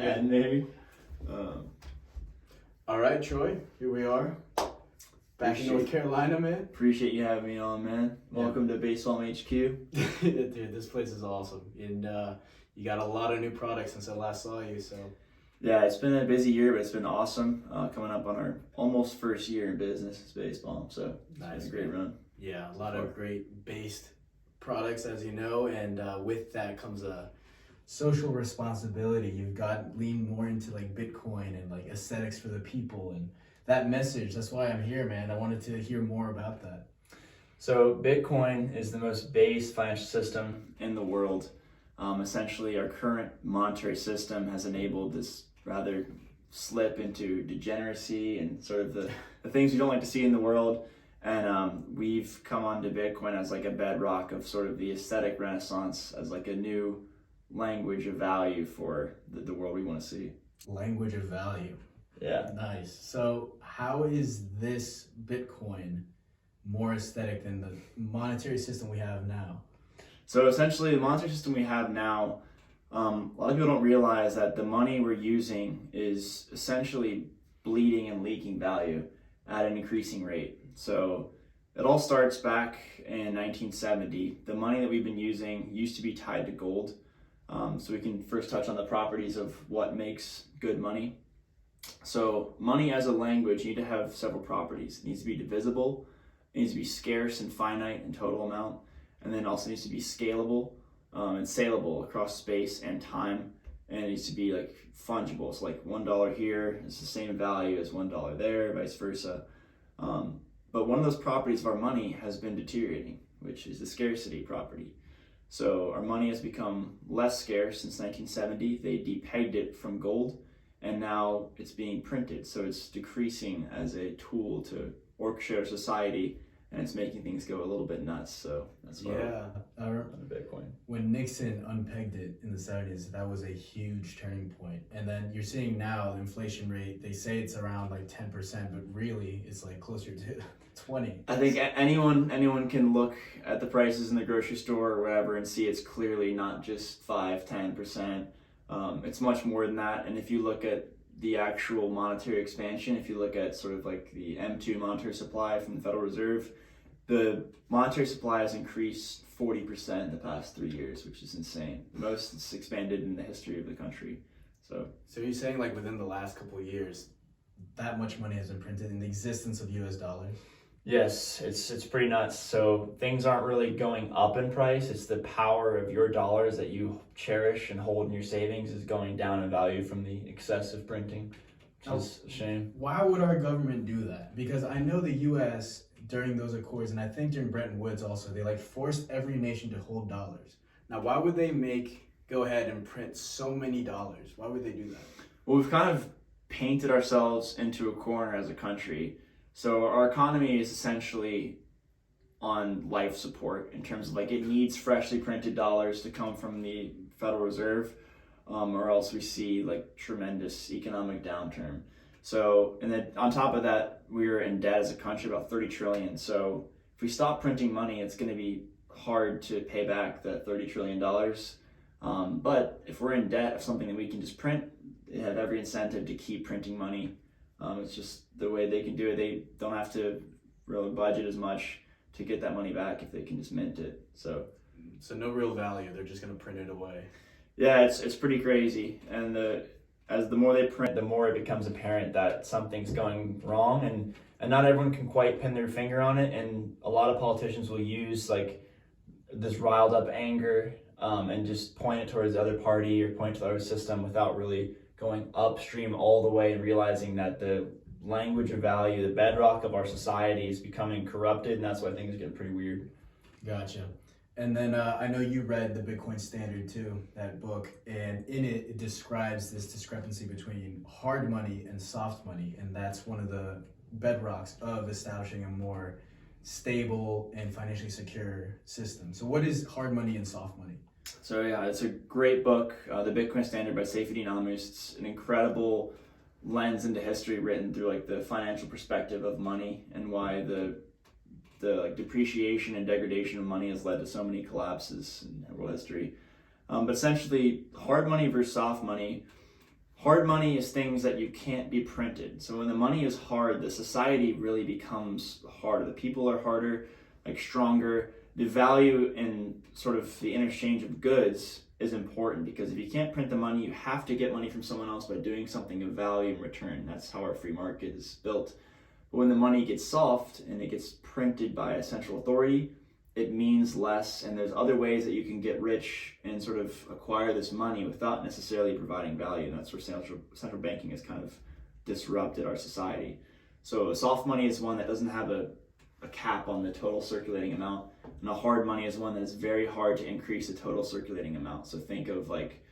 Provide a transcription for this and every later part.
And maybe. All right, Troy, here we are. Back in North Carolina, man. Appreciate you having me on, man. Welcome to Balm HQ. Dude, this place is awesome. And you got a lot of new products since I last saw you, so. Yeah, it's been a busy year, but it's been awesome. Coming up on our almost first year in business as Balm, so it's been a great run. Yeah, a lot of great based products, as you know, and with that comes a social responsibility. You've got leaned more into like Bitcoin and like aesthetics for the people and that message. That's why I'm here, man. I wanted to hear more about that. So Bitcoin is the most base financial system in the world. Essentially, our current monetary system has enabled this rather slip into degeneracy and sort of the things we don't like to see in the world. And we've come onto Bitcoin as like a bedrock of sort of the aesthetic renaissance, as like a new language of value for the world we want to see. Language of value. Yeah. Nice. So how is this Bitcoin more aesthetic than the monetary system we have now? So essentially, the monetary system we have now, a lot of people don't realize that the money we're using is essentially bleeding and leaking value at an increasing rate. So it all starts back in 1970. The money that we've been using used to be tied to gold. So we can first touch on the properties of what makes good money. So money as a language, you need to have several properties. It needs to be divisible, it needs to be scarce and finite in total amount, and then also needs to be scalable and saleable across space and time, and it needs to be like fungible. So like $1 here is the same value as $1 there, vice versa. But one of those properties of our money has been deteriorating, which is the scarcity property. So our money has become less scarce since 1970. They depegged it from gold, and now it's being printed. So it's decreasing as a tool to orchestrate our society, and it's making things go a little bit nuts. So that's why I remember Bitcoin. When Nixon unpegged it in the 70s, that was a huge turning point. And then you're seeing now the inflation rate, they say it's around like 10%, but really it's like closer to 20. I think anyone can look at the prices in the grocery store or wherever and see it's clearly not just 5-10%. It's much more than that. And if you look at the actual monetary expansion, if you look at sort of like the M2 monetary supply from the Federal Reserve, the monetary supply has increased 40% in the past 3 years, which is insane. The most it's expanded in the history of the country. So you're saying like within the last couple of years, that much money has been printed in the existence of US dollars? Yes, it's pretty nuts. So things aren't really going up in price. It's the power of your dollars that you cherish and hold in your savings is going down in value from the excessive printing, which is a shame. Why would our government do that? Because I know the US during those accords, and I think during Bretton Woods also, they like forced every nation to hold dollars. Now, why would they go ahead and print so many dollars? Why would they do that? Well, we've kind of painted ourselves into a corner as a country. So our economy is essentially on life support in terms of like it needs freshly printed dollars to come from the Federal Reserve, or else we see like tremendous economic downturn. So, and then on top of that, we're in debt as a country, about 30 trillion. So if we stop printing money, it's going to be hard to pay back the $30 trillion. But if we're in debt of something that we can just print, they have every incentive to keep printing money. It's just the way they can do it. They don't have to really budget as much to get that money back if they can just mint it. So no real value. They're just going to print it away. Yeah, it's pretty crazy. And as the more they print, the more it becomes apparent that something's going wrong, and not everyone can quite pin their finger on it. And a lot of politicians will use like this riled up anger and just point it towards the other party or point to the other system without really going upstream all the way and realizing that the language of value, the bedrock of our society is becoming corrupted, and that's why things get pretty weird. Gotcha. And then I know you read the Bitcoin Standard too, that book, and in it, it describes this discrepancy between hard money and soft money, and that's one of the bedrocks of establishing a more stable and financially secure system. So what is hard money and soft money? So yeah, it's a great book, The Bitcoin Standard by Physiognomy. It's an incredible lens into history written through like the financial perspective of money and why the like depreciation and degradation of money has led to so many collapses in world history. But essentially, hard money versus soft money. Hard money is things that you can't be printed. So when the money is hard, the society really becomes harder. The people are harder, like stronger. The value in sort of the interchange of goods is important, because if you can't print the money, you have to get money from someone else by doing something of value in return. That's how our free market is built. But when the money gets soft and it gets printed by a central authority, it means less, and there's other ways that you can get rich and sort of acquire this money without necessarily providing value, and that's where central banking has kind of disrupted our society. So a soft money is one that doesn't have a cap on the total circulating amount, and a hard money is one that is very hard to increase the total circulating amount. So think of like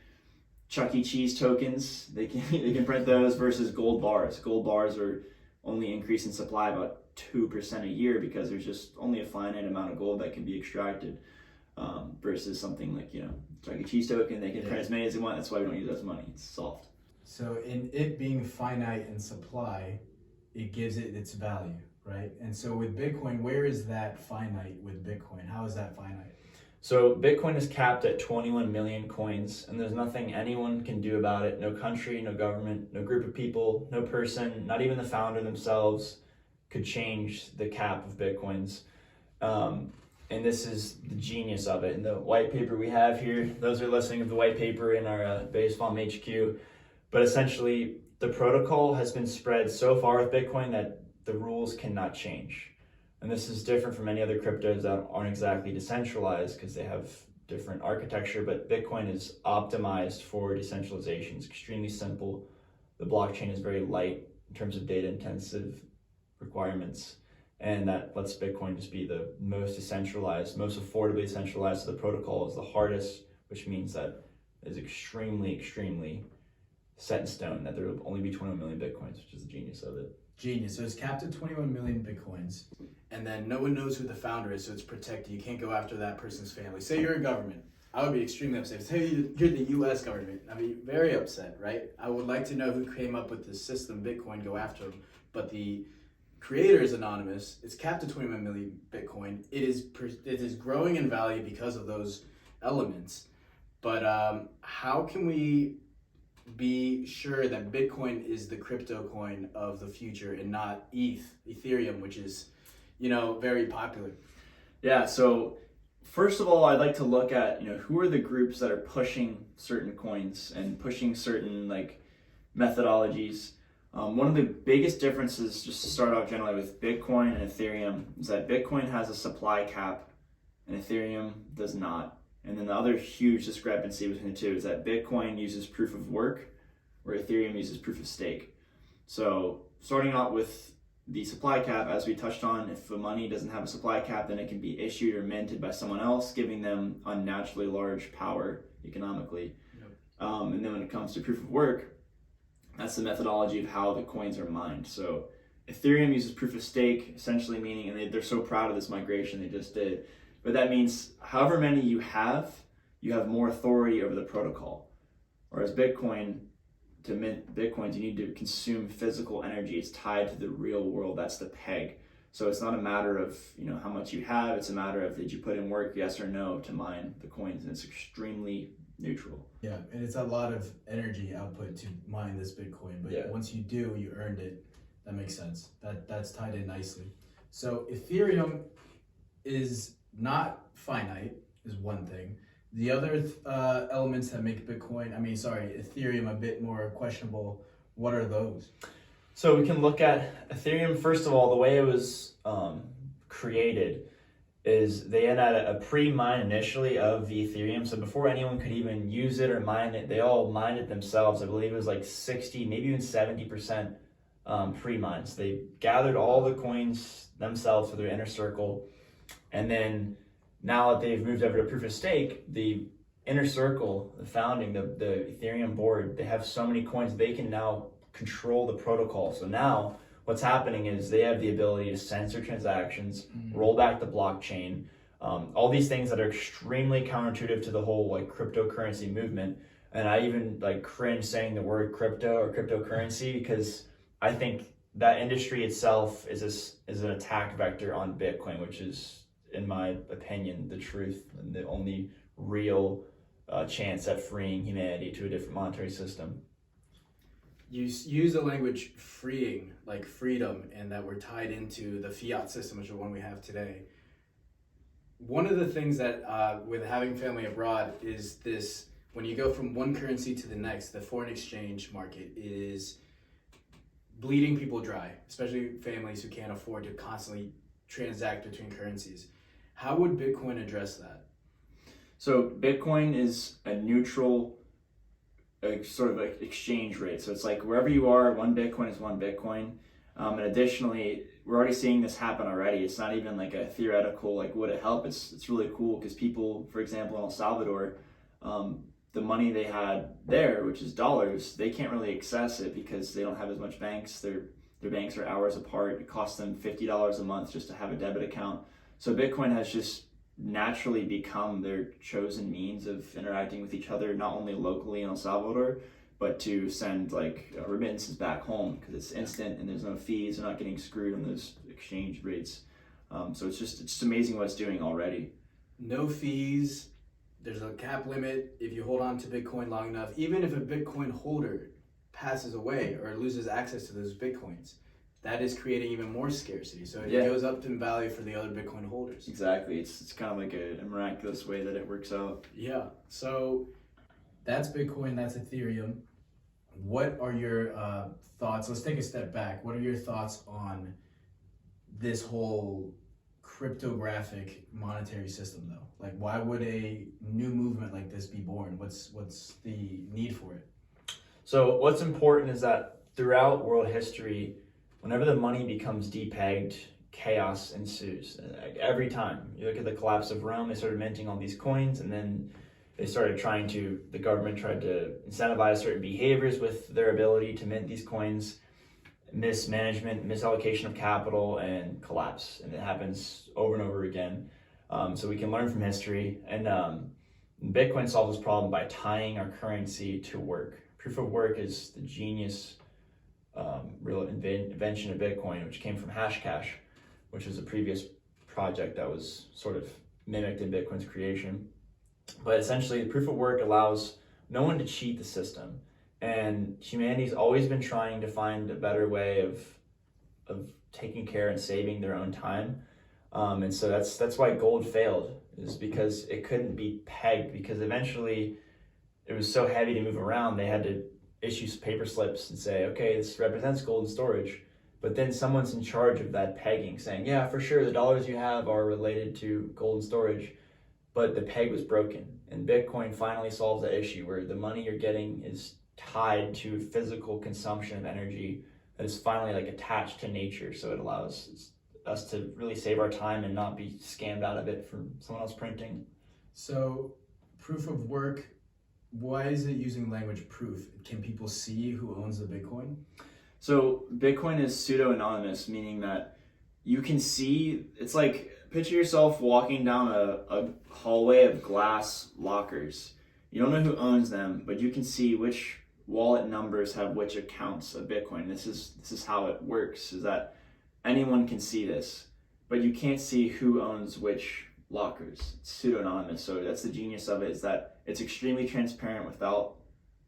Chuck E. Cheese tokens. They can print those versus gold bars. Gold bars are only increase in supply about 2% a year, because there's just only a finite amount of gold that can be extracted, versus something like, Chuck E. Cheese token, they can print as many as they want. That's why we don't use that money. It's soft. So in it being finite in supply, it gives it its value, right? And so with Bitcoin, where is that finite with Bitcoin? How is that finite? So Bitcoin is capped at 21 million coins, and there's nothing anyone can do about it. No country, no government, no group of people, no person, not even the founder themselves could change the cap of Bitcoins. And this is the genius of it. In the white paper we have here, those are listing of the white paper in our Balm HQ. But essentially, the protocol has been spread so far with Bitcoin that the rules cannot change. And this is different from many other cryptos that aren't exactly decentralized, because they have different architecture, but Bitcoin is optimized for decentralization. It's extremely simple. The blockchain is very light in terms of data intensive requirements, and that lets Bitcoin just be the most decentralized, most affordably decentralized. So the protocol is the hardest, which means that it's extremely set in stone that there will only be 21 million Bitcoins, which is the genius of it. Genius. So it's capped at 21 million Bitcoins, and then no one knows who the founder is, so it's protected. You can't go after that person's family. Say you're a government. I would be extremely upset. Say you're the U.S. government. I'd be very upset, right? I would like to know who came up with this system, Bitcoin, go after them. But the creator is anonymous. It's capped at 21 million Bitcoin. It is growing in value because of those elements. But how can we be sure that Bitcoin is the crypto coin of the future and not Ethereum, which is, very popular? Yeah, so first of all, I'd like to look at, who are the groups that are pushing certain coins and pushing certain methodologies. One of the biggest differences, just to start off generally with Bitcoin and Ethereum, is that Bitcoin has a supply cap and Ethereum does not. And then the other huge discrepancy between the two is that Bitcoin uses proof of work, where Ethereum uses proof of stake. So starting out with the supply cap, as we touched on, if the money doesn't have a supply cap, then it can be issued or minted by someone else, giving them unnaturally large power economically. Yep. And then when it comes to proof of work, that's the methodology of how the coins are mined. So Ethereum uses proof of stake, essentially meaning, and they're so proud of this migration they just did, but that means however many you have more authority over the protocol. Whereas Bitcoin, to mint Bitcoins, you need to consume physical energy. It's tied to the real world. That's the peg. So it's not a matter of how much you have. It's a matter of, did you put in work, yes or no, to mine the coins. And it's extremely neutral. Yeah, and it's a lot of energy output to mine this Bitcoin. But once you do, you earned it. That makes sense. That's tied in nicely. So Ethereum is not finite, is one thing. The other elements that make Ethereum a bit more questionable, what are those? So we can look at Ethereum, first of all, the way it was created is they had a pre-mine initially of the Ethereum. So before anyone could even use it or mine it, they all mined it themselves. I believe it was like 60, maybe even 70% pre-mines. They gathered all the coins themselves for their inner circle. And then now that they've moved over to proof of stake, the inner circle, the founding, the Ethereum board, they have so many coins, they can now control the protocol. So now what's happening is they have the ability to censor transactions, roll back the blockchain, all these things that are extremely counterintuitive to the whole cryptocurrency movement. And I even cringe saying the word crypto or cryptocurrency, because I think that industry itself is an attack vector on Bitcoin, which is, in my opinion, the truth and the only real chance at freeing humanity to a different monetary system. You use the language freeing, like freedom, and that we're tied into the fiat system, which is the one we have today. One of the things that with having family abroad is this: when you go from one currency to the next, the foreign exchange market is bleeding people dry, especially families who can't afford to constantly transact between currencies. How would Bitcoin address that? So Bitcoin is a neutral sort of like exchange rate. So it's like wherever you are, one Bitcoin is one Bitcoin. And additionally, we're already seeing this happen already. It's not even like a theoretical, like, would it help? It's really cool because people, for example, in El Salvador, the money they had there, which is dollars, they can't really access it because they don't have as much banks. Their banks are hours apart. It costs them $50 a month just to have a debit account. So Bitcoin has just naturally become their chosen means of interacting with each other, not only locally in El Salvador, but to send like remittances back home because it's instant and there's no fees. They're not getting screwed on those exchange rates. So it's just amazing what it's doing already. No fees. There's a cap limit if you hold on to Bitcoin long enough. Even if a Bitcoin holder passes away or loses access to those Bitcoins, that is creating even more scarcity. So it goes up in value for the other Bitcoin holders. Exactly. It's kind of like a miraculous way that it works out. Yeah. So that's Bitcoin, that's Ethereum. What are your thoughts? Let's take a step back. What are your thoughts on this whole cryptographic monetary system, though? Like, why would a new movement like this be born? What's the need for it? So what's important is that throughout world history, whenever the money becomes depegged, chaos ensues. Every time. You look at the collapse of Rome, they started minting all these coins, and then the government tried to incentivize certain behaviors with their ability to mint these coins, mismanagement, misallocation of capital, and collapse. And it happens over and over again. So we can learn from history. And Bitcoin solves this problem by tying our currency to work. Proof of work is the genius real invention of Bitcoin, which came from Hashcash, which was a previous project that was sort of mimicked in Bitcoin's creation. But essentially, the proof of work allows no one to cheat the system. And humanity's always been trying to find a better way of taking care and saving their own time. And so that's why gold failed, is because it couldn't be pegged, because eventually it was so heavy to move around, they had to issue paper slips and say, okay, this represents gold in storage. But then someone's in charge of that pegging, saying, yeah, for sure, the dollars you have are related to gold in storage. But the peg was broken. And Bitcoin finally solves that issue where the money you're getting is tied to physical consumption of energy that is finally like attached to nature. So it allows us to really save our time and not be scammed out of it from someone else printing. So proof of work, why is it using language proof? Can people see who owns the Bitcoin? So Bitcoin is pseudo-anonymous, meaning that you can see, it's like, picture yourself walking down a hallway of glass lockers. You don't know who owns them, but you can see which wallet numbers have which accounts of Bitcoin. This is how it works, is that anyone can see this, but you can't see who owns which lockers. It's pseudo-anonymous. So that's the genius of it, is that it's extremely transparent without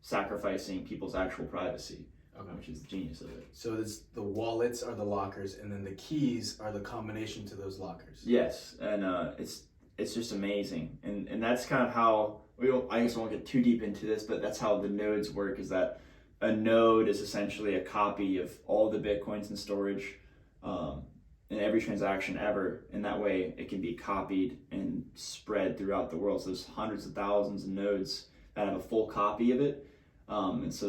sacrificing people's actual privacy. Okay. Which is the genius of it. So the wallets are the lockers, and then the keys are the combination to those lockers. Yes, and it's just amazing, and that's kind of how I guess I won't get too deep into this, but that's how the nodes work. Is that a node is essentially a copy of all the Bitcoins in storage, in every transaction ever, and that way it can be copied and spread throughout the world. So there's hundreds of thousands of nodes that have a full copy of it. And so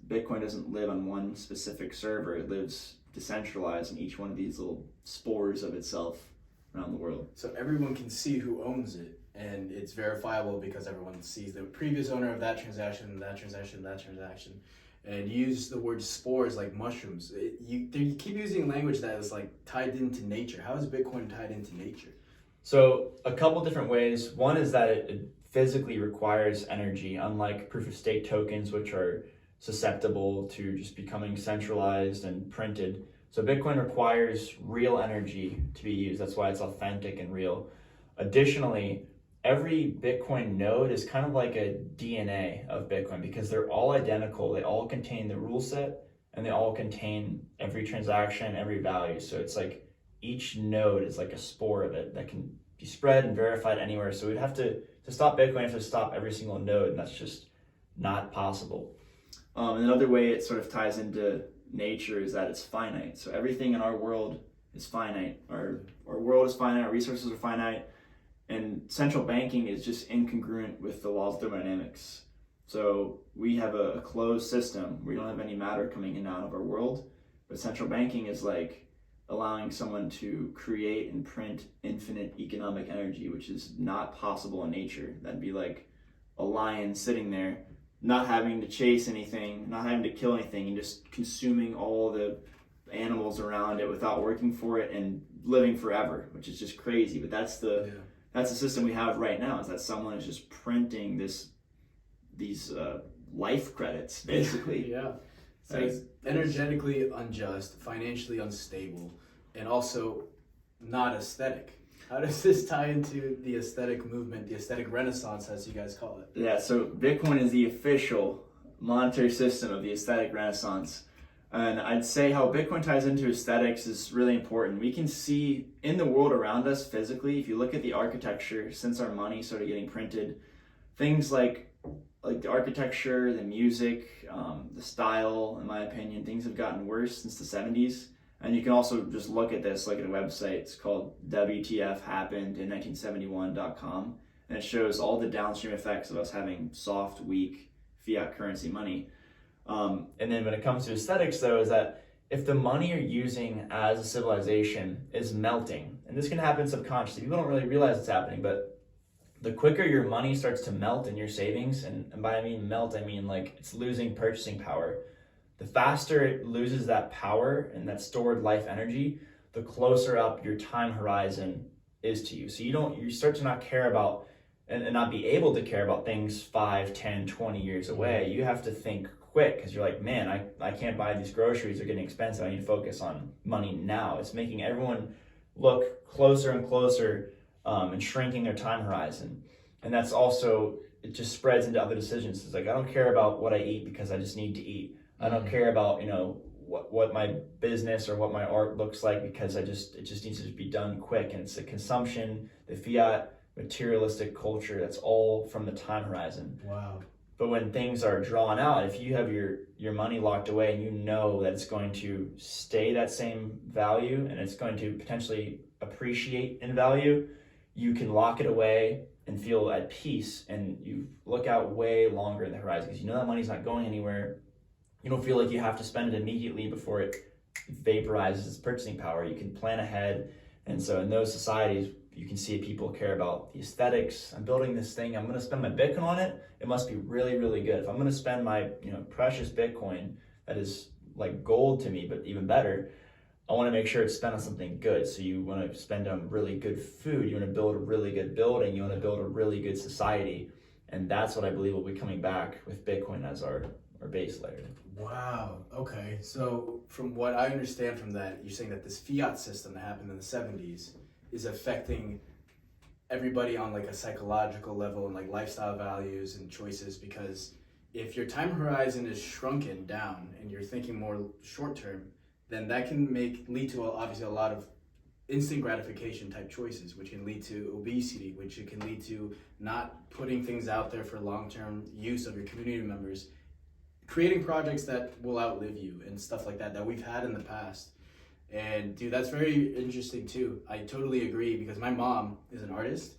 Bitcoin doesn't live on one specific server. It lives decentralized in each one of these little spores of itself around the world. So everyone can see who owns it, and it's verifiable because everyone sees the previous owner of that transaction, that transaction, that transaction. And you use the word spores like mushrooms. You keep using language that is like tied into nature. How is Bitcoin tied into nature? So a couple different ways. One is that it physically requires energy, unlike proof of stake tokens, which are susceptible to just becoming centralized and printed. So Bitcoin requires real energy to be used. That's why it's authentic and real. Additionally, every Bitcoin node is kind of like a DNA of Bitcoin because they're all identical. They all contain the rule set and they all contain every transaction, every value. So it's like each node is like a spore of it that can be spread and verified anywhere. So we'd have to stop Bitcoin, have to stop every single node, and that's just not possible. And another way it sort of ties into nature is that it's finite. So everything in our world is finite. Our world is finite, our resources are finite, and central banking is just incongruent with the laws of thermodynamics. So we have a closed system. We don't have any matter coming in and out of our world, but central banking is like allowing someone to create and print infinite economic energy, which is not possible in nature. That'd be like a lion sitting there, not having to chase anything, not having to kill anything, and just consuming all the animals around it without working for it and living forever, which is just crazy. But that's the system we have right now, is that someone is just printing these life credits, basically. Yeah. So it's energetically unjust, financially unstable, and also not aesthetic. How does this tie into the aesthetic movement, the aesthetic renaissance, as you guys call it? Yeah, so Bitcoin is the official monetary system of the aesthetic renaissance. And I'd say how Bitcoin ties into aesthetics is really important. We can see in the world around us physically, if you look at the architecture since our money started getting printed, things like the architecture, the music, the style, in my opinion, things have gotten worse since the 70s. And you can also just look at this, look at a website. It's called WTFhappened in1971.com. And it shows all the downstream effects of us having soft, weak fiat currency money. And then when it comes to aesthetics, though, is that if the money you're using as a civilization is melting, and this can happen subconsciously, people don't really realize it's happening, but the quicker your money starts to melt in your savings, and by I mean melt, I mean like it's losing purchasing power. The faster it loses that power and that stored life energy, the closer up your time horizon is to you. So you start to not care about and not be able to care about things 5, 10, 20 years away. You have to think quick because you're like, man, I can't buy these groceries, they're getting expensive. I need to focus on money now. It's making everyone look closer and closer and shrinking their time horizon. And that's also, it just spreads into other decisions. It's like, I don't care about what I eat because I just need to eat. I don't care about, what my business or what my art looks like because it just needs to be done quick. And it's the consumption, the fiat, materialistic culture, that's all from the time horizon. Wow. But when things are drawn out, if you have your money locked away and you know that it's going to stay that same value and it's going to potentially appreciate in value, you can lock it away and feel at peace, and you look out way longer in the horizon because you know that money's not going anywhere. You don't feel like you have to spend it immediately before it vaporizes its purchasing power. You can plan ahead. And so in those societies, you can see people care about the aesthetics. I'm building this thing, I'm going to spend my Bitcoin on it. It must be really, really good. If I'm going to spend my precious Bitcoin that is like gold to me, but even better, I want to make sure it's spent on something good. So you want to spend on really good food. You want to build a really good building. You want to build a really good society. And that's what I believe will be coming back with Bitcoin as our base layer. Wow. Okay. So from what I understand from that, you're saying that this fiat system that happened in the 70s is affecting everybody on like a psychological level and like lifestyle values and choices, because if your time horizon is shrunken down and you're thinking more short term, then that can lead to obviously a lot of instant gratification type choices, which can lead to obesity, which it can lead to not putting things out there for long-term use of your community members, creating projects that will outlive you and stuff like that we've had in the past. And dude, that's very interesting too. I totally agree, because my mom is an artist.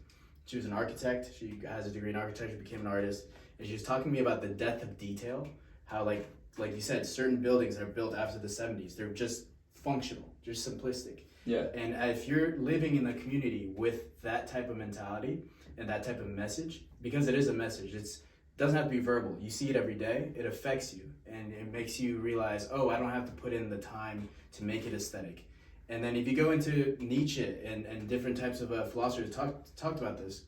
She was an architect. She has a degree in architecture, became an artist. And she was talking to me about the death of detail, how like you said, certain buildings that are built after the 70s, they're just functional, just simplistic. Yeah. And if you're living in a community with that type of mentality and that type of message, because it is a message, it doesn't have to be verbal. You see it every day, it affects you, and it makes you realize, oh, I don't have to put in the time to make it aesthetic. And then if you go into Nietzsche and different types of philosophers talked about this,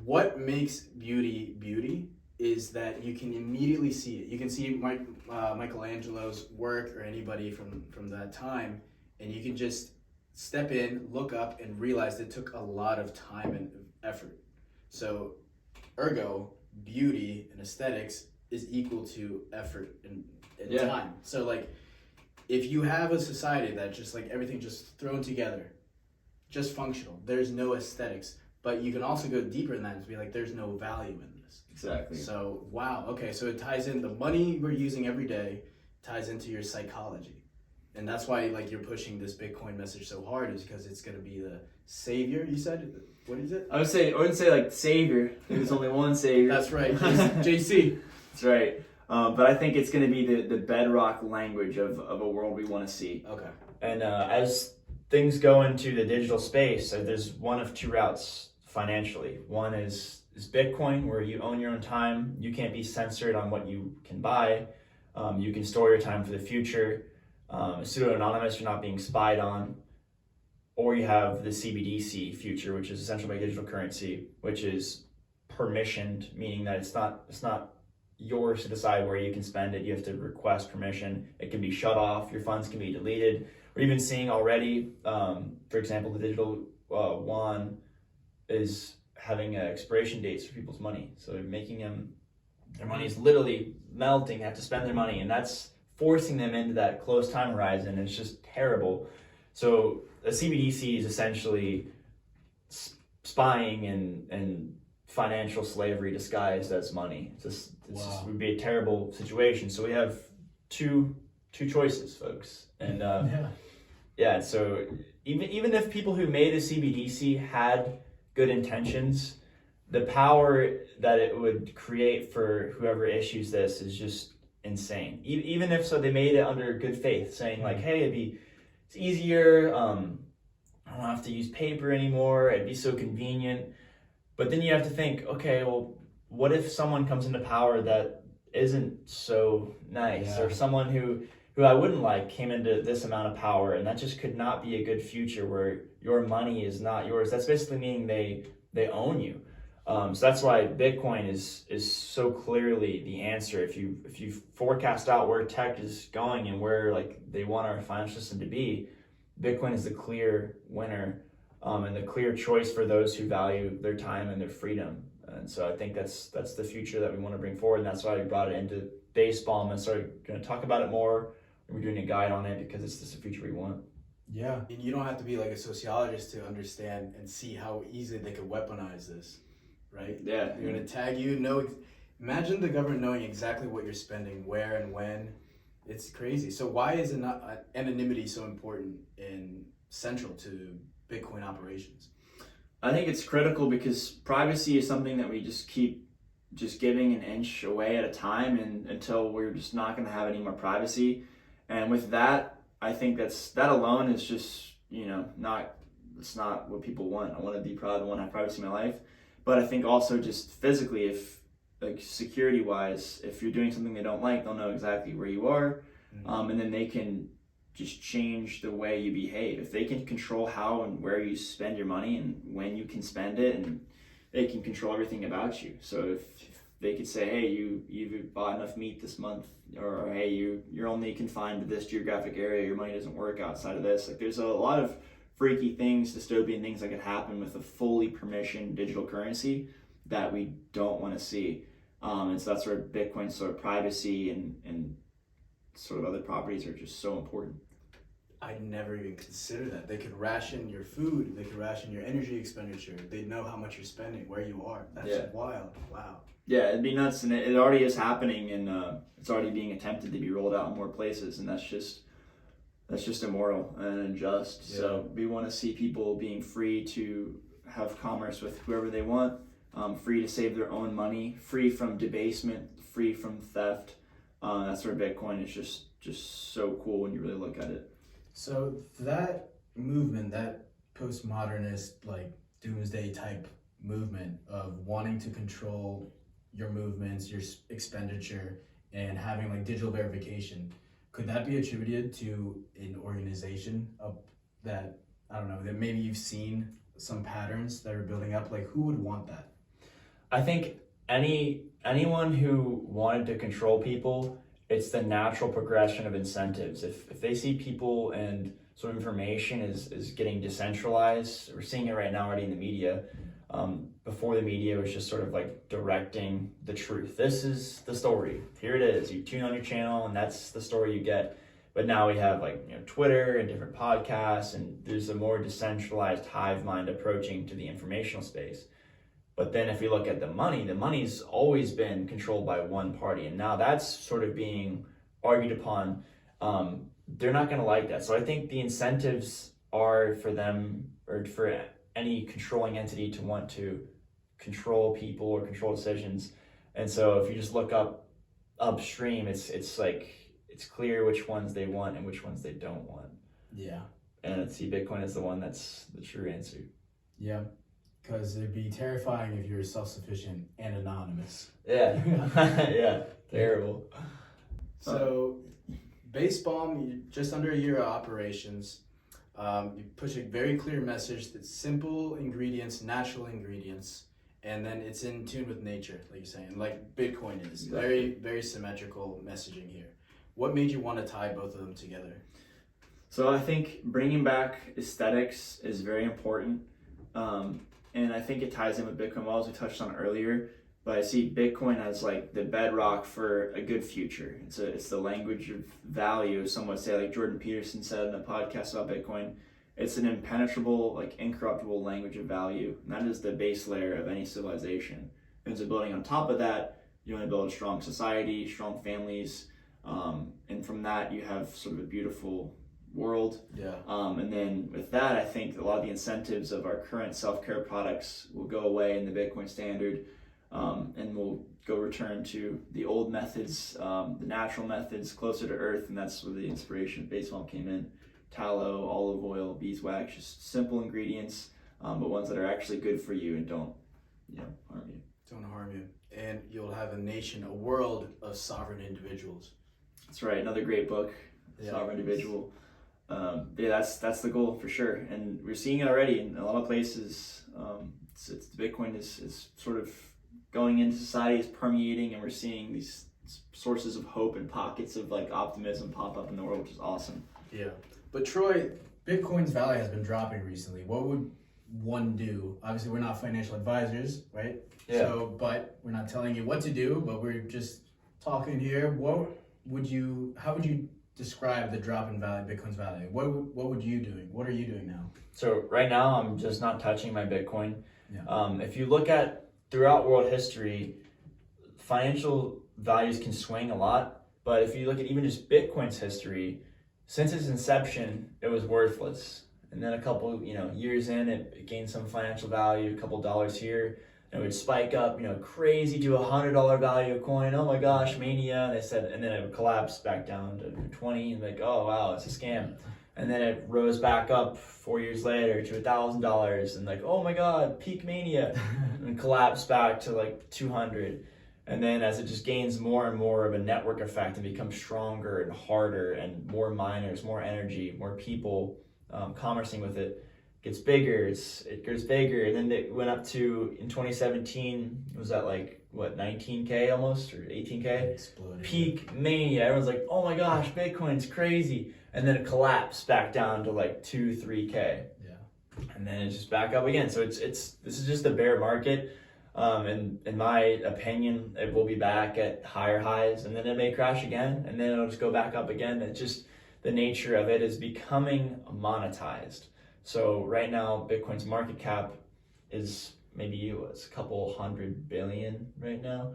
what makes beauty is that you can immediately see it. You can see Michelangelo's work or anybody from that time, and you can just step in, look up, and realized it took a lot of time and effort. So, ergo, beauty and aesthetics is equal to effort and time. So, like, if you have a society that just like everything just thrown together, just functional, there's no aesthetics. But you can also go deeper than that and be like, there's no value in this. Exactly. So, wow. Okay. So it ties in the money we're using every day ties into your psychology. And that's why like you're pushing this Bitcoin message so hard is because it's going to be the savior, you said? What is it? I wouldn't say like savior. There's only one savior. That's right. JC. That's right. But I think it's going to be the bedrock language of a world we want to see. Okay. And as things go into the digital space, there's one of two routes financially. One is Bitcoin, where you own your own time. You can't be censored on what you can buy. You can store your time for the future. Pseudo-anonymous, you're not being spied on. Or you have the CBDC future, which is a central bank digital currency, which is permissioned, meaning that it's not yours to decide where you can spend it. You have to request permission. It can be shut off. Your funds can be deleted. We're even seeing already, for example, the digital yuan is having expiration dates for people's money. So they're making their money is literally melting. They have to spend their money, and that's forcing them into that close time horizon. It's just terrible. So a CBDC is essentially spying and financial slavery disguised as money. This would be a terrible situation. So we have two choices, folks. And so even if people who made the CBDC had good intentions, the power that it would create for whoever issues this is just insane. Even if so, they made it under good faith, saying like, hey, it's easier. I don't have to use paper anymore. It'd be so convenient. But then you have to think, okay, well, what if someone comes into power that isn't so nice, or someone who I wouldn't like came into this amount of power, and that just could not be a good future where your money is not yours. That's basically meaning they own you. So that's why Bitcoin is so clearly the answer. If you forecast out where tech is going and where like they want our financial system to be, Bitcoin is the clear winner, and the clear choice for those who value their time and their freedom. And so I think that's the future that we want to bring forward, and that's why we brought it into Balm and started going to talk about it more. We're doing a guide on it because it's just the future we want. Yeah, and you don't have to be like a sociologist to understand and see how easily they could weaponize this, right? Yeah. They're going to tag you. Imagine the government knowing exactly what you're spending, where and when. It's crazy. So why is it not anonymity so important and central to Bitcoin operations? I think it's critical because privacy is something that we just keep giving an inch away at a time, and until we're just not going to have any more privacy. And with that, I think that alone is just, it's not what people want. I want to be proud. I want to have privacy in my life. But I think also just physically, if like security wise, if you're doing something they don't like, they'll know exactly where you are. And then they can just change the way you behave. If they can control how and where you spend your money and when you can spend it, and they can control everything about you. So if they could say, hey, you've bought enough meat this month, or hey, you're only confined to this geographic area, your money doesn't work outside of this. Like there's a lot of freaky things, dystopian things that could happen with a fully permissioned digital currency that we don't want to see. And so that's where Bitcoin's sort of privacy and sort of other properties are just so important. I never even considered that. They could ration your food, they could ration your energy expenditure, they'd know how much you're spending, where you are. That's wild. Wow. Yeah, it'd be nuts, and it already is happening, and it's already being attempted to be rolled out in more places, and that's just immoral and unjust. Yeah. So we want to see people being free to have commerce with whoever they want, free to save their own money, free from debasement, free from theft. That's where Bitcoin is just so cool when you really look at it. So that movement, that postmodernist, like doomsday type movement of wanting to control your movements, your expenditure, and having like digital verification, could that be attributed to an organization that, I don't know, that maybe you've seen some patterns that are building up? Like, who would want that? I think anyone who wanted to control people, it's the natural progression of incentives. If they see people and sort of information is getting decentralized. We're seeing it right now already in the media. Before the media was just sort of like directing the truth. This is the story. Here it is. You tune on your channel and that's the story you get. But now we have Twitter and different podcasts, and there's a more decentralized hive mind approaching to the informational space. But then if we look at the money's always been controlled by one party, and now that's sort of being argued upon. They're not going to like that. So I think the incentives are for them, or for any controlling entity, to want to control people or control decisions. And so if you just look upstream, it's like it's clear which ones they want and which ones they don't want. Yeah. And I see Bitcoin as the one that's the true answer. Yeah. Because it'd be terrifying if you're self-sufficient and anonymous. Yeah. Yeah. Terrible. So, base Balm, just under a year of operations, you push a very clear message that simple ingredients, natural ingredients, and then it's in tune with nature, like you're saying, like Bitcoin is. Exactly. Very, very symmetrical messaging here. What made you want to tie both of them together? So I think bringing back aesthetics is very important. And I think it ties in with Bitcoin well, as we touched on earlier. But I see Bitcoin as like the bedrock for a good future. It's the language of value. Some would say, like Jordan Peterson said in a podcast about Bitcoin, it's an impenetrable, like incorruptible language of value. And that is the base layer of any civilization. And so building on top of that, you want to build a strong society, strong families. And from that, you have sort of a beautiful world. Yeah. And then with that, I think a lot of the incentives of our current self-care products will go away in the Bitcoin standard, and we'll go return to the old methods, the natural methods closer to earth, and that's where the inspiration of base Balm came in. Tallow, olive oil, beeswax, just simple ingredients, but ones that are actually good for you and don't, harm you. Don't harm you. And you'll have a nation, a world of sovereign individuals. That's right. Another great book, Yeah. Sovereign Individual. That's the goal for sure, and we're seeing it already in a lot of places. It's Bitcoin is sort of going into society, is permeating, and we're seeing these sources of hope and pockets of like optimism pop up in the world, which is awesome. Yeah. But Troy, Bitcoin's value has been dropping recently. What would one do? Obviously, we're not financial advisors, right? Yeah. So, but we're not telling you what to do, but we're just talking here. How would you describe the drop in value, Bitcoin's value? What are you doing now? So right now, I'm just not touching my Bitcoin. Yeah. If you look at throughout world history, financial values can swing a lot. But if you look at even just Bitcoin's history, since its inception, it was worthless. And then a couple, years in, it gained some financial value, a couple dollars here, and it would spike up, crazy to $100 value of coin. Oh my gosh, mania! And they said, and then it would collapse back down to 20, and like, oh wow, it's a scam. And then it rose back up 4 years later to $1,000, and like, oh my god, peak mania, and collapsed back to like 200. And then as it just gains more and more of a network effect and becomes stronger and harder, and more miners, more energy, more people commercing with it, gets bigger, it gets bigger. And then it went up to, in 2017, it was at like, what, 19K almost, or 18K? Exploded. Peak mania. Everyone's like, oh my gosh, Bitcoin's crazy. And then it collapsed back down to like 2-3K. Yeah. And then it's just back up again. So this is just a bear market. And in my opinion, it will be back at higher highs, and then it may crash again, and then it'll just go back up again. It's just the nature of it is becoming monetized. So right now, Bitcoin's market cap is maybe it's a couple $100 billion right now.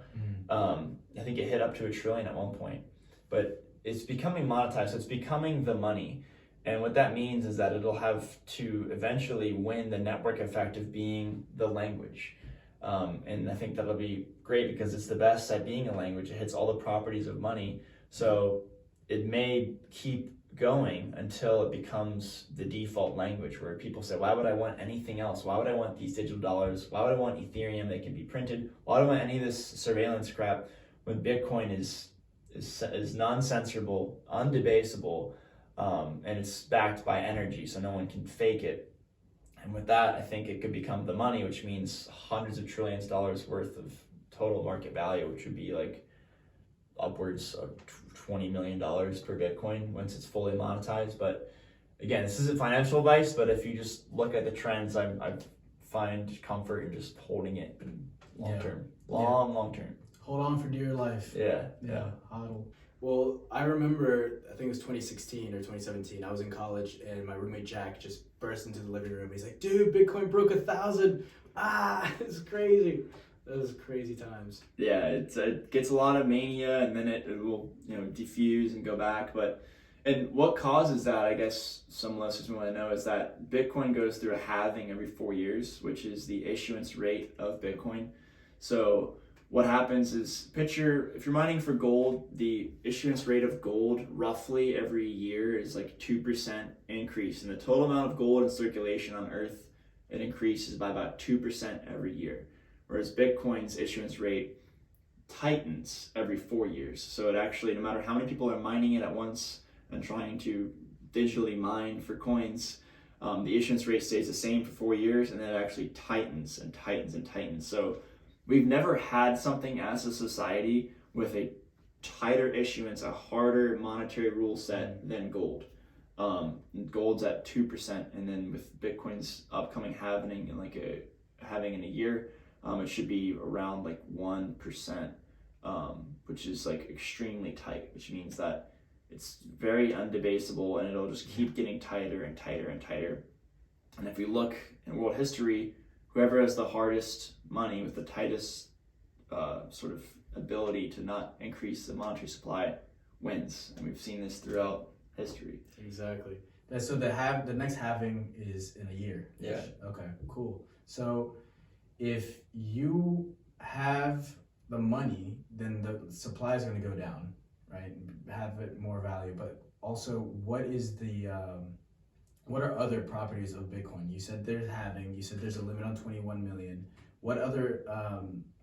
I think it hit up to $1 trillion at one point, but it's becoming monetized. So it's becoming the money. And what that means is that it'll have to eventually win the network effect of being the language. And I think that'll be great because it's the best at being a language. It hits all the properties of money. So it may keep going until it becomes the default language, where people say, why would I want anything else? Why would I want these digital dollars? Why would I want Ethereum that can be printed? Why would I want any of this surveillance crap when Bitcoin is non-censorable, undebasable, and it's backed by energy, so no one can fake it. And with that, I think it could become the money, which means hundreds of trillions of dollars worth of total market value, which would be like upwards of $20 million per Bitcoin once it's fully monetized. But again, this isn't financial advice, but if you just look at the trends, I find comfort in just holding it long term, long term. Hold on for dear life. Yeah. HODL. Well, I remember, I think it was 2016 or 2017. I was in college and my roommate Jack just burst into the living room. He's like, dude, Bitcoin broke 1,000. It's crazy. Those crazy times. Yeah, it gets a lot of mania, and then it will diffuse and go back. And what causes that, I guess some listeners want to know, is that Bitcoin goes through a halving every 4 years, which is the issuance rate of Bitcoin. So what happens is, if you're mining for gold, the issuance rate of gold roughly every year is like 2% increase. And the total amount of gold in circulation on Earth, it increases by about 2% every year. Whereas Bitcoin's issuance rate tightens every 4 years. So it actually, no matter how many people are mining it at once and trying to digitally mine for coins, the issuance rate stays the same for 4 years, and then it actually tightens and tightens and tightens. So we've never had something as a society with a tighter issuance, a harder monetary rule set than gold. Gold's at 2%, and then with Bitcoin's upcoming halving in a year, it should be around like 1%, which is like extremely tight, which means that it's very undebasable, and it'll just keep getting tighter and tighter and tighter. And if we look in world history, whoever has the hardest money with the tightest sort of ability to not increase the monetary supply wins. And we've seen this throughout history. Exactly. So the next halving is in a year. Yeah. Okay, cool. So if you have the money, then the supply is going to go down, right? Have it more value. But also, what are other properties of Bitcoin? You said there's halving. You said there's a limit on 21 million. What other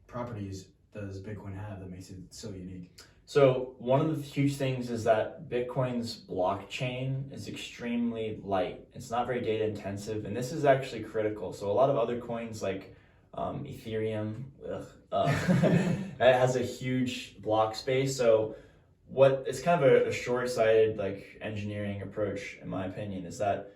properties does Bitcoin have that makes it so unique? So one of the huge things is that Bitcoin's blockchain is extremely light. It's not very data intensive, and this is actually critical. So a lot of other coins like Etherium, it has a huge block space. So it's kind of a short-sighted like engineering approach, in my opinion, is that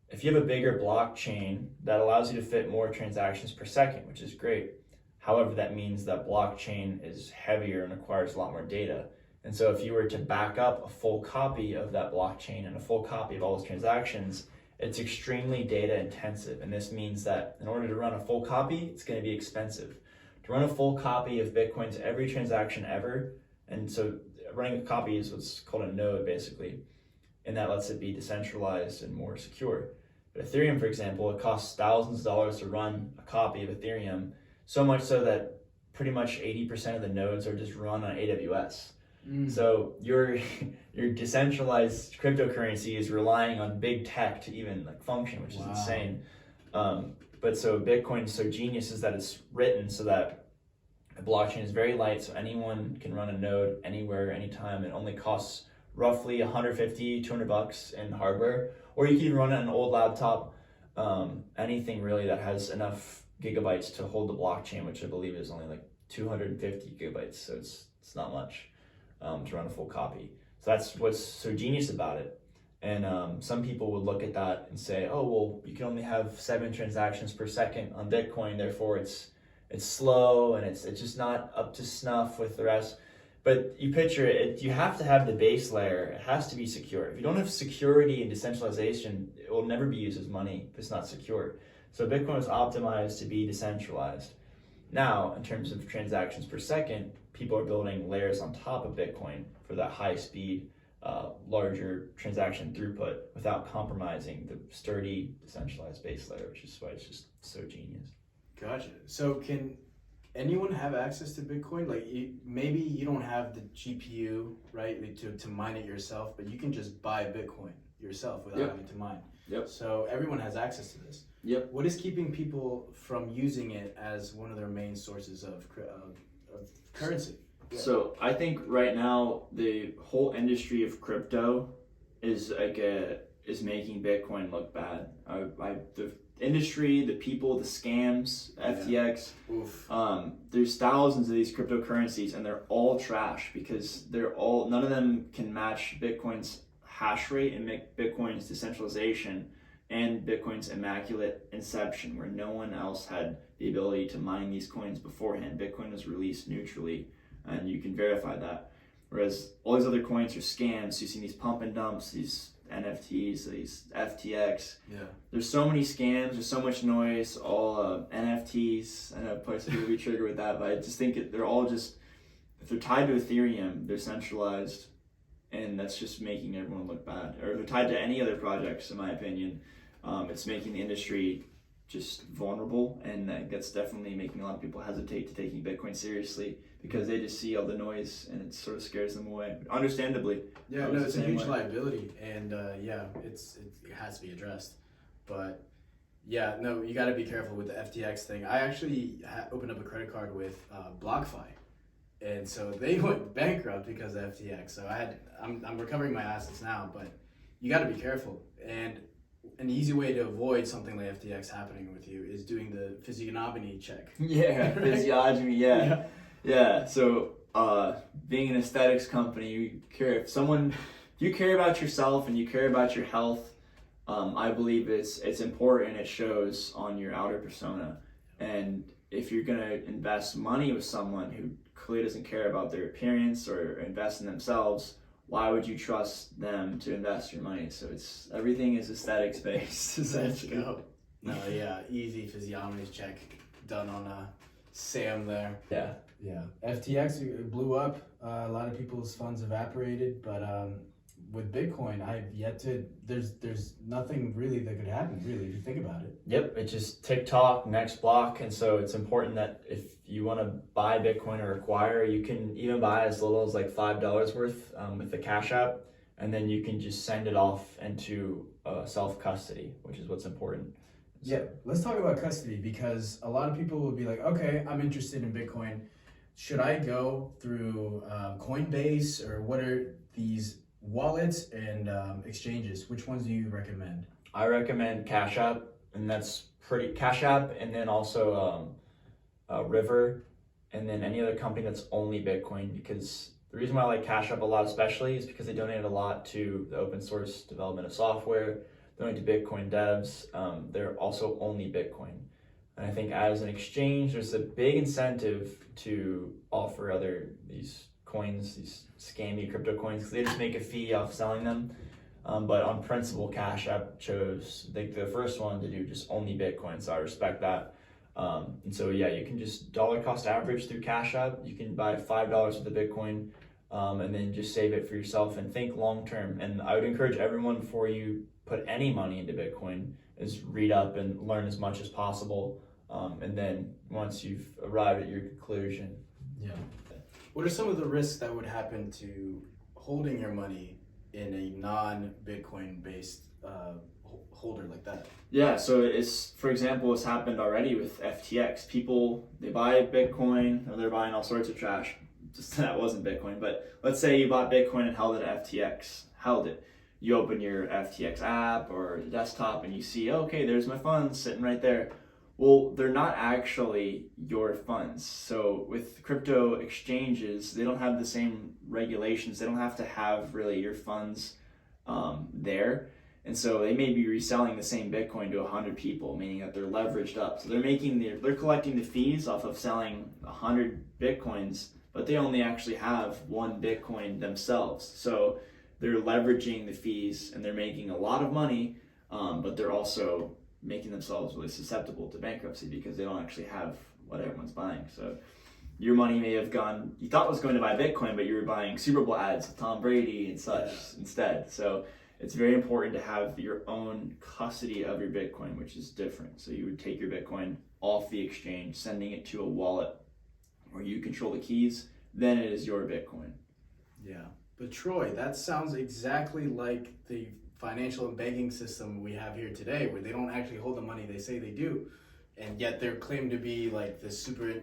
if you have a bigger blockchain, that allows you to fit more transactions per second, which is great. However, that means that blockchain is heavier and requires a lot more data. And so if you were to back up a full copy of that blockchain and a full copy of all those transactions, it's extremely data intensive. And this means that in order to run a full copy, it's going to be expensive. To run a full copy of Bitcoin's every transaction ever, and so running a copy is what's called a node, basically, and that lets it be decentralized and more secure. But Ethereum, for example, it costs thousands of dollars to run a copy of Ethereum, so much so that pretty much 80% of the nodes are just run on AWS. So your decentralized cryptocurrency is relying on big tech to even like function, which is insane. But so Bitcoin is so genius is that it's written so that the blockchain is very light, so anyone can run a node anywhere, anytime. It only costs roughly $150, $200 in hardware, or you can even run it on an old laptop, anything really that has enough gigabytes to hold the blockchain, which I believe is only like 250 gigabytes, so it's not much to run a full copy. So that's what's so genius about it. And some people would look at that and say, oh, well, you can only have 7 transactions per second on Bitcoin, therefore it's slow and it's just not up to snuff with the rest. But you picture it, you have to have the base layer. It has to be secure. If you don't have security and decentralization, it will never be used as money if it's not secure. So Bitcoin is optimized to be decentralized. Now, in terms of transactions per second, people are building layers on top of Bitcoin for that high speed, larger transaction throughput without compromising the sturdy decentralized base layer, which is why it's just so genius. Gotcha. So can anyone have access to Bitcoin? Like maybe you don't have the GPU, right, to mine it yourself, but you can just buy Bitcoin yourself without having to mine. Yep. So everyone has access to this. Yep. What is keeping people from using it as one of their main sources of currency? Yeah. So I think right now the whole industry of crypto is making Bitcoin look bad. The industry, the people, the scams, FTX. Oof. There's thousands of these cryptocurrencies, and they're all trash because none of them can match Bitcoin's hash rate and Bitcoin's decentralization and Bitcoin's immaculate inception, where no one else had the ability to mine these coins beforehand. Bitcoin was released neutrally, and you can verify that. Whereas all these other coins are scams. You've seen these pump and dumps, these NFTs, these FTX. Yeah. There's so many scams, there's so much noise, all NFTs. I know parts of people be triggered with that, but I just think they're all just, if they're tied to Ethereum, they're centralized, and that's just making everyone look bad. Or if they're tied to any other projects, in my opinion, it's making the industry just vulnerable, and that's definitely making a lot of people hesitate to taking Bitcoin seriously because they just see all the noise and it sort of scares them away. Understandably. Yeah, no, it's a huge liability, and it has to be addressed. But yeah, no, you got to be careful with the FTX thing. I actually opened up a credit card with BlockFi, and so they went bankrupt because of FTX. So I'm recovering my assets now, but you got to be careful. And an easy way to avoid something like FTX happening with you is doing the Physiognomy check. Yeah, Physiognomy, yeah. So, being an aesthetics company, if you care about yourself and you care about your health, I believe it's important. It shows on your outer persona. And if you're gonna invest money with someone who clearly doesn't care about their appearance or invest in themselves, why would you trust them to invest your money? So everything is aesthetics based. Let's go. No, yeah, easy Physiognomy check done on Sam there. Yeah. Yeah, FTX blew up. A lot of people's funds evaporated, but with Bitcoin, I've yet to. There's nothing really that could happen. Really, if you think about it. Yep, it's just TikTok, next block, and so it's important that if you want to buy Bitcoin or acquire, you can even buy as little as like $5 worth with the Cash App, and then you can just send it off into self-custody, which is what's important. So, yeah, let's talk about custody, because a lot of people will be like, okay, I'm interested in Bitcoin. Should I go through Coinbase, or what are these wallets and exchanges? Which ones do you recommend? I recommend Cash App, and that's Cash App, and then also River, and then any other company that's only Bitcoin, because the reason why I like Cash App a lot especially is because they donated a lot to the open source development of software, donate to Bitcoin devs. They're also only Bitcoin. And I think as an exchange, there's a big incentive to offer these coins, these scammy crypto coins, because they just make a fee off selling them. But on principle, Cash App chose the first one to do just only Bitcoin, so I respect that. And so yeah, you can just dollar cost average through Cash App. You can buy $5 worth of Bitcoin, and then just save it for yourself and think long term. And I would encourage everyone, before you put any money into Bitcoin, is read up and learn as much as possible. And then once you've arrived at your conclusion. Yeah. What are some of the risks that would happen to holding your money in a non-Bitcoin based holder like that? Yeah, so for example, it's happened already with FTX. People, they buy Bitcoin, or they're buying all sorts of trash. Just that wasn't Bitcoin, but let's say you bought Bitcoin and held it at FTX, You open your FTX app or desktop and you see, okay, there's my funds sitting right there. Well, they're not actually your funds. So with crypto exchanges, they don't have the same regulations. They don't have to have really your funds there. And so they may be reselling the same Bitcoin to 100 people, meaning that they're leveraged up. So they're collecting the fees off of selling 100 Bitcoins, but they only actually have one Bitcoin themselves. So they're leveraging the fees and they're making a lot of money, but they're also making themselves really susceptible to bankruptcy because they don't actually have what everyone's buying. So your money may have gone, you thought was going to buy Bitcoin, but you were buying Super Bowl ads with Tom Brady and such instead. So it's very important to have your own custody of your Bitcoin, which is different. So you would take your Bitcoin off the exchange, sending it to a wallet where you control the keys, then it is your Bitcoin. Yeah. But Troy, that sounds exactly like the financial and banking system we have here today, where they don't actually hold the money they say they do, and yet they're claimed to be like this super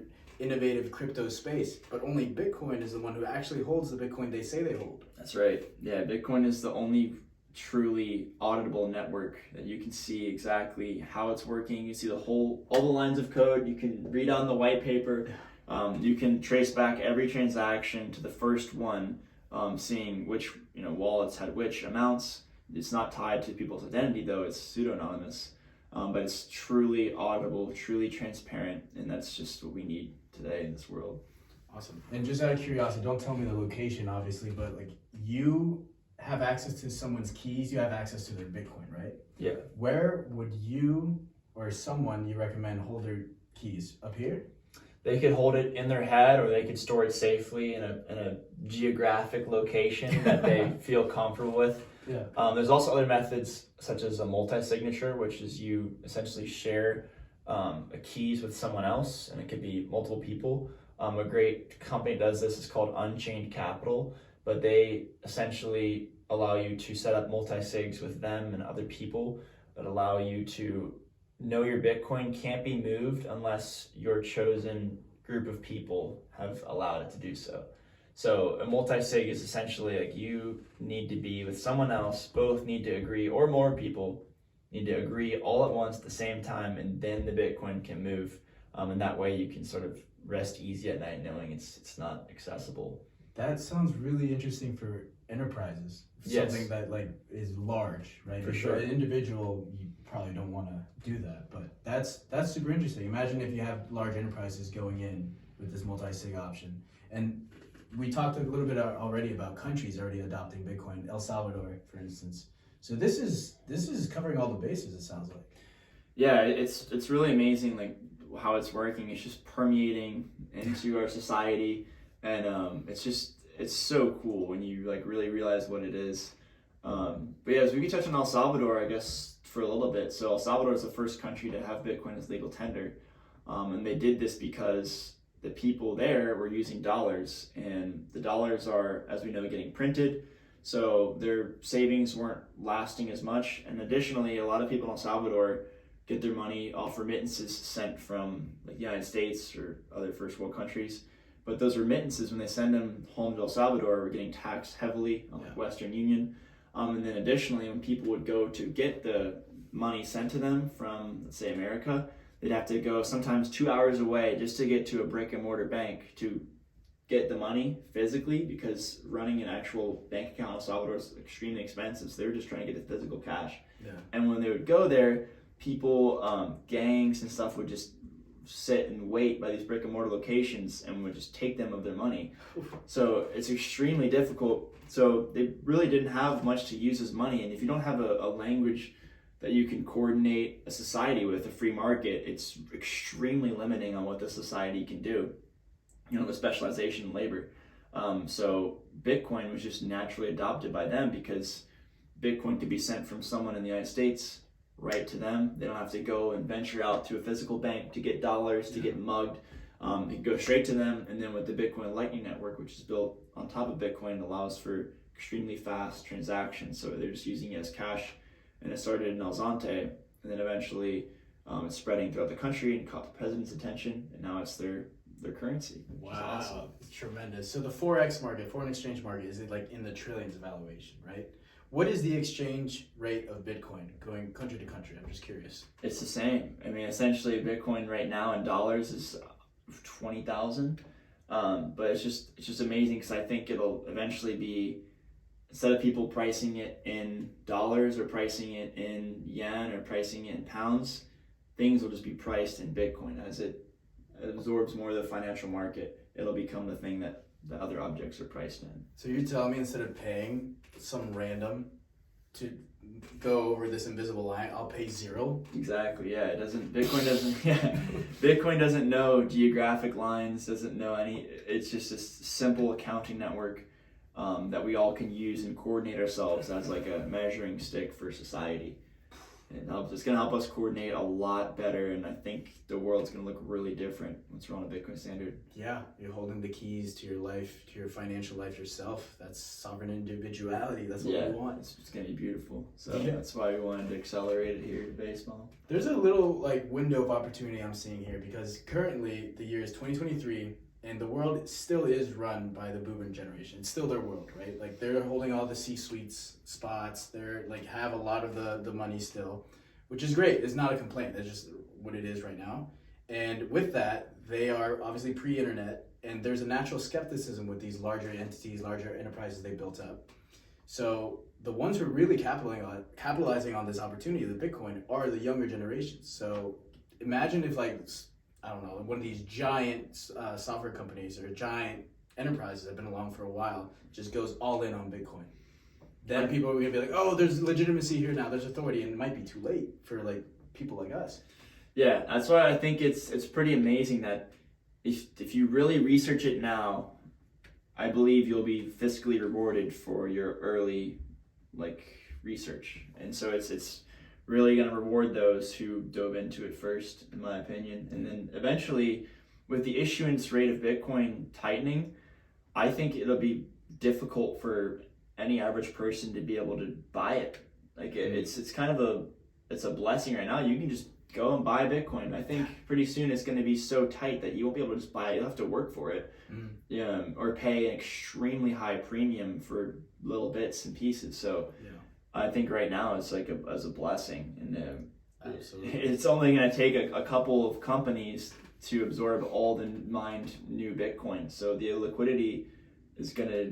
innovative crypto space, but only Bitcoin is the one who actually holds the Bitcoin they say they hold. That's right. Yeah, Bitcoin is the only truly auditable network that you can see exactly how it's working. You see all the lines of code. You can read on the white paper. You can trace back every transaction to the first one, seeing which wallets had which amounts. It's not tied to people's identity though, it's pseudo-anonymous. But it's truly auditable, truly transparent, and that's just what we need today in this world. Awesome. And just out of curiosity, don't tell me the location, obviously, but like you have access to someone's keys, you have access to their Bitcoin, right? Yeah. Where would you or someone you recommend hold their keys? Up here? They could hold it in their head, or they could store it safely in a geographic location that they feel comfortable with. Yeah. There's also other methods such as a multi-signature, which is you essentially share keys with someone else, and it could be multiple people. A great company that does this is called Unchained Capital, but they essentially allow you to set up multi-sigs with them and other people that allow you to know your Bitcoin can't be moved unless your chosen group of people have allowed it to do so. So a multi-sig is essentially like you need to be with someone else, both need to agree, or more people need to agree all at once at the same time, and then the Bitcoin can move. And that way you can sort of rest easy at night knowing it's not accessible. That sounds really interesting for enterprises. Yes. Something that like is large, right? For If sure. you're an individual, you probably don't want to do that, but that's super interesting. Imagine if you have large enterprises going in with this multi-sig option. And we talked a little bit already about countries already adopting Bitcoin, El Salvador, for instance. So this is covering all the bases, it sounds like. Yeah, it's really amazing like how it's working. It's just permeating into our society, and it's so cool when you like really realize what it is. But yeah, as we could touch on El Salvador, I guess, for a little bit. So El Salvador is the first country to have Bitcoin as legal tender, and they did this because the people there were using dollars, and the dollars are, as we know, getting printed. So their savings weren't lasting as much. And additionally, a lot of people in El Salvador get their money off remittances sent from like the United States or other first world countries. But those remittances, when they send them home to El Salvador, were getting taxed heavily on like Western Union. And then additionally, when people would go to get the money sent to them from, let's say, America, they'd have to go sometimes 2 hours away just to get to a brick and mortar bank to get the money physically, because running an actual bank account in El Salvador is extremely expensive. So they were just trying to get the physical cash. Yeah. And when they would go there, people, gangs and stuff would just sit and wait by these brick and mortar locations and would just take them of their money. So it's extremely difficult. So they really didn't have much to use as money. And if you don't have a language that you can coordinate a society with, a free market, it's extremely limiting on what the society can do. The specialization in labor. So Bitcoin was just naturally adopted by them because Bitcoin could be sent from someone in the United States right to them. They don't have to go and venture out to a physical bank to get dollars, to get mugged. It can go straight to them. And then with the Bitcoin Lightning Network, which is built on top of Bitcoin, allows for extremely fast transactions. So they're just using it as cash. And it started in El Zante, and then eventually it's spreading throughout the country and caught the president's attention, and now it's their currency. Wow, awesome. It's tremendous. So the ForEx market, foreign exchange market, is it like in the trillions of valuation, right? What is the exchange rate of Bitcoin going country to country? I'm just curious. It's the same. I mean, essentially Bitcoin right now in dollars is 20,000. But it's just amazing because I think it'll eventually be, instead of people pricing it in dollars or pricing it in yen or pricing it in pounds, things will just be priced in Bitcoin. As it absorbs more of the financial market, it'll become the thing that the other objects are priced in. So you're telling me instead of paying some random to go over this invisible line, I'll pay zero? Exactly, yeah. Bitcoin doesn't know geographic lines, doesn't know it's just a simple accounting network that we all can use and coordinate ourselves as like a measuring stick for society. It's going to help us coordinate a lot better, and I think the world's going to look really different once we're on a Bitcoin standard. Yeah, you're holding the keys to your life, to your financial life yourself. That's sovereign individuality. That's what we want. It's going to be beautiful. So that's why we wanted to accelerate it here to baseball. There's a little like window of opportunity I'm seeing here, because currently the year is 2023. And the world still is run by the boomer generation. It's still their world, right? Like they're holding all the C-suites spots. They're like have a lot of the money still, which is great. It's not a complaint. That's just what it is right now. And with that, they are obviously pre-internet, and there's a natural skepticism with these larger entities, larger enterprises they built up. So the ones who are really capitalizing on this opportunity, the Bitcoin, are the younger generations. So imagine if, like, I don't know, one of these giant software companies or giant enterprises that have been along for a while just goes all in on Bitcoin. Then people are going to be like, oh, there's legitimacy here now, there's authority, and it might be too late for like people like us. Yeah, that's why I think it's pretty amazing that if you really research it now, I believe you'll be fiscally rewarded for your early research. And so it's really going to reward those who dove into it first, in my opinion. And then eventually, with the issuance rate of Bitcoin tightening, I think it'll be difficult for any average person to be able to buy it. Like it's kind of it's a blessing right now. You can just go and buy Bitcoin. I think pretty soon it's going to be so tight that you won't be able to just buy it. You'll have to work for it, or pay an extremely high premium for little bits and pieces. So I think right now it's like as a blessing, and Absolutely. it's only going to take a couple of companies to absorb all the mined new Bitcoin. So the liquidity is gonna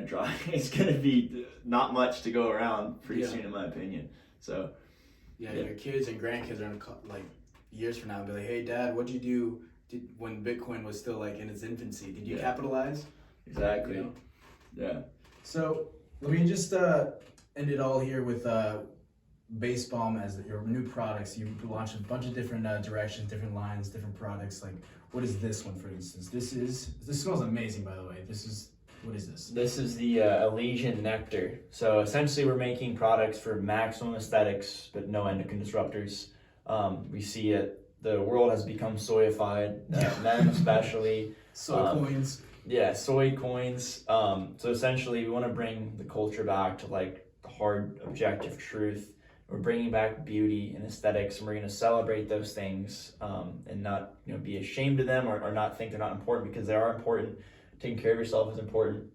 dry. It's gonna be not much to go around pretty soon, in my opinion. So your kids and grandkids are gonna like years from now and be like, hey Dad, what'd you do when Bitcoin was still like in its infancy? Did you capitalize? Exactly. You know? Yeah. So let me just end it all here with Balm as your new products. You launched a bunch of different directions, different lines, different products. Like, what is this one, for instance? This smells amazing, by the way. What is this? This is the Elysian Nectar. So essentially we're making products for maximum aesthetics, but no endocrine disruptors. We see it, the world has become soyified, men especially. Soy coins. Yeah, soy coins. So essentially we want to bring the culture back to like the hard objective truth. We're bringing back beauty and aesthetics, and we're going to celebrate those things and not be ashamed of them or not think they're not important, because they are important. Taking care of yourself is important.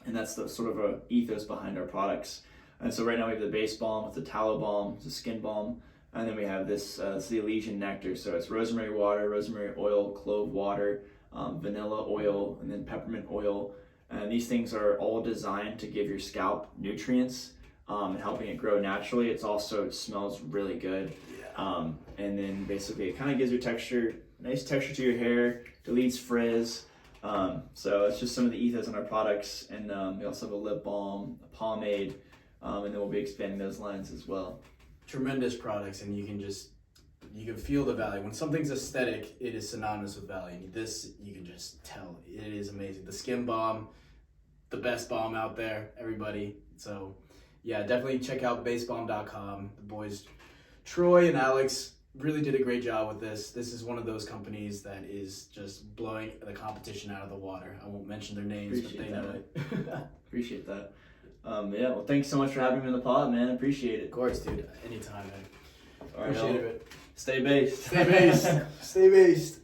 And that's the sort of a ethos behind our products. And so right now we have the base balm with the tallow balm, the skin balm, and then we have this, it's the Elysian Nectar. So it's rosemary water, rosemary oil, clove water, vanilla oil, and then peppermint oil. And these things are all designed to give your scalp nutrients and helping it grow naturally. It smells really good. And then basically it kind of gives your nice texture to your hair, deletes frizz. So it's just some of the ethos in our products, and we also have a lip balm, a pomade, and then we'll be expanding those lines as well. Tremendous products, and you can feel the value. When something's aesthetic, it is synonymous with value. This, you can just tell. It is amazing. The skin balm, the best balm out there, everybody. So yeah, definitely check out basebalm.com. The boys, Troy and Alex, really did a great job with this. This is one of those companies that is just blowing the competition out of the water. I won't mention their names, but they know it. Appreciate that. Well, thanks so much for having me on the pod, man. Appreciate it. Of course, dude. Anytime, man. All right, Appreciate it. Stay based. Stay based. Stay based.